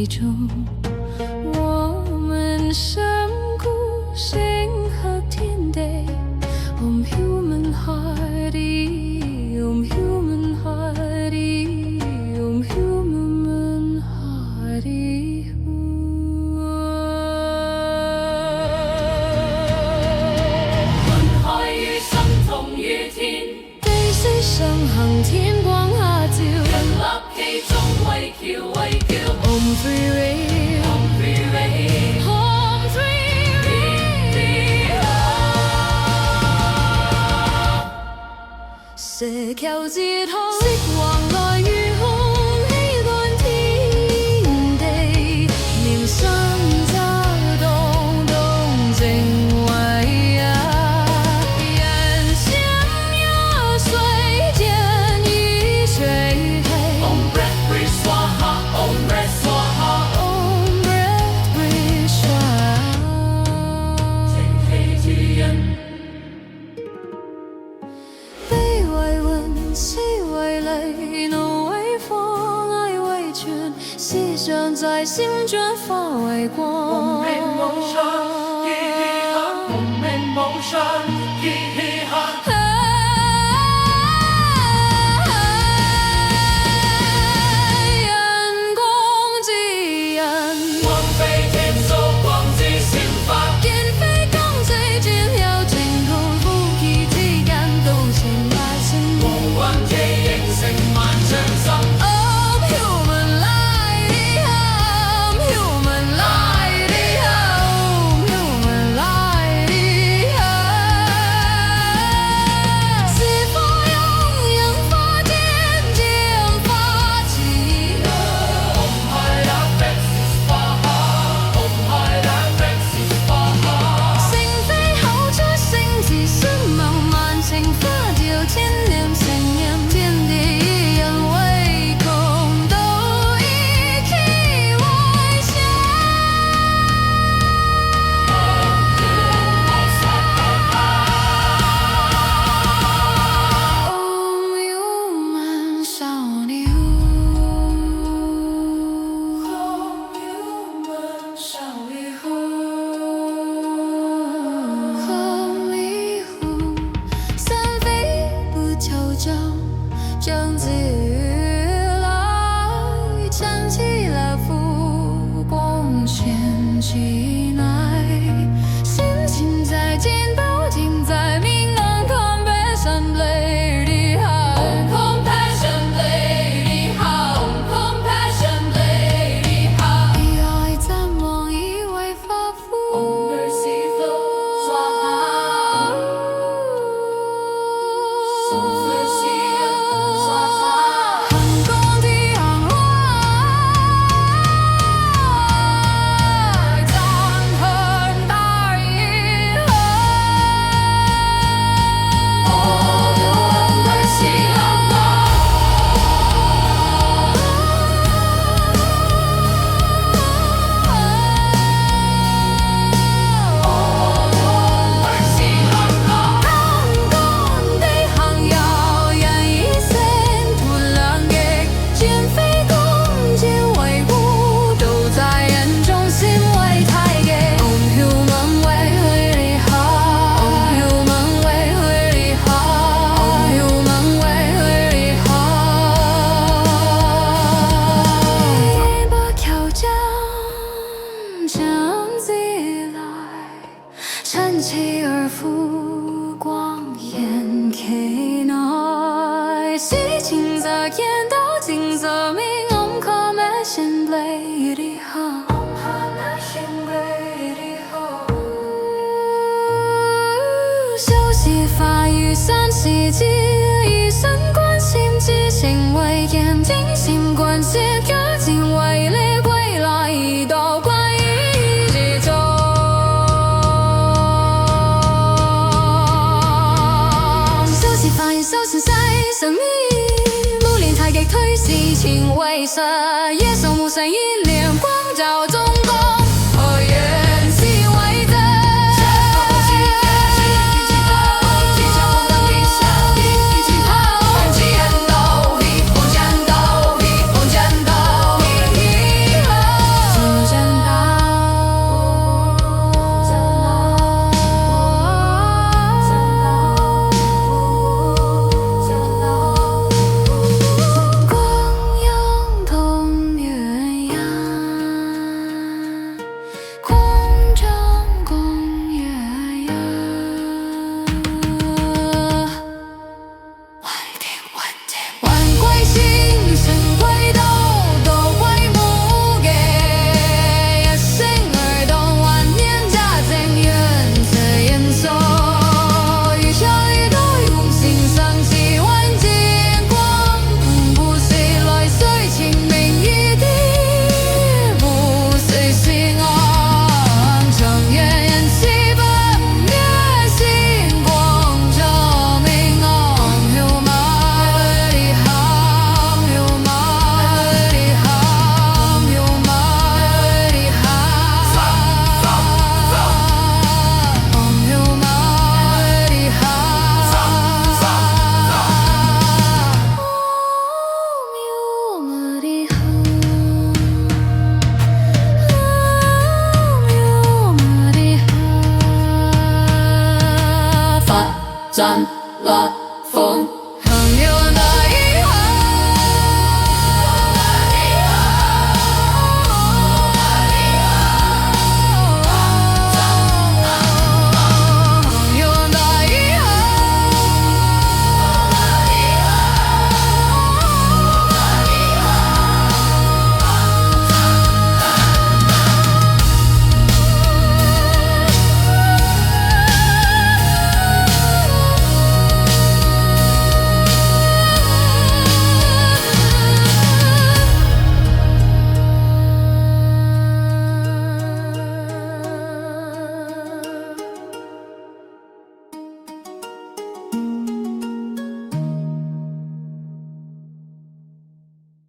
中，我们深谷星河天地。Om human hearty, Om human hearty, Om human hearty. 雲海與心同於天，地水上行，天光下照。人立其中為橋為橋。Om Three Ray, Om Three Ray, Om Three Ray。石橋之途，釋王來如空，氣貫天地，連生則動，動靜為人相約，水間已垂黑。Om Breath Breathe Swaha, Om Breath Swaha, Om Breath Breathe Swaha。清氣之恩。悲為雲，喜為雷，怒為風，愛為泉，思想在心轉化為光。 Om Min Motion, Hi Hi Ha, Om Min Motion, Hi Hi Ha。人光之人，光飛天數，光之閃發。見非剛最轉有情同呼吸之間，都前來成黃雲奇形成萬丈心。Om human light, Om human light, Om human light。是否用氧化天將發起Om Hara Vexis Swaha, Om Hara Vexis Swaha。性非口出聲自身茫漫情化掉千年成人天地一人唯恐都一起為相。Om human 少女。Om human 少女。Om human 三飞不求证，正自來，撐起了浮光牽起來，心情在肩頭，停在明暗 compassion lady high。Compassion lady high, compassion lady high。以愛暫忘，以為發膚。Om Mercy Flow Swaha, Om Mercy Swaha。恒光的航海，zan恨大銀河。Om Mercy Allah。Om Mercy Allah。恒光的航遙，人一線圖兩翼，劍飛弓箭維護，都在人中心為太極。Om human 為厲害，Om human 為厲害，Om human 為厲害。一把挑戰，將自來。趁氣而浮光現其內，喜情則見到景則明。Om compassion lady high, Om compassion lady high。修習法與三世之以身觀心之情為眼睛心觀心覺境為力歸來一道觀一之中。修習法與修成世神秘，無練太極推事情為實，夜守無神一臉光照中宮，何緣是為真。占了风。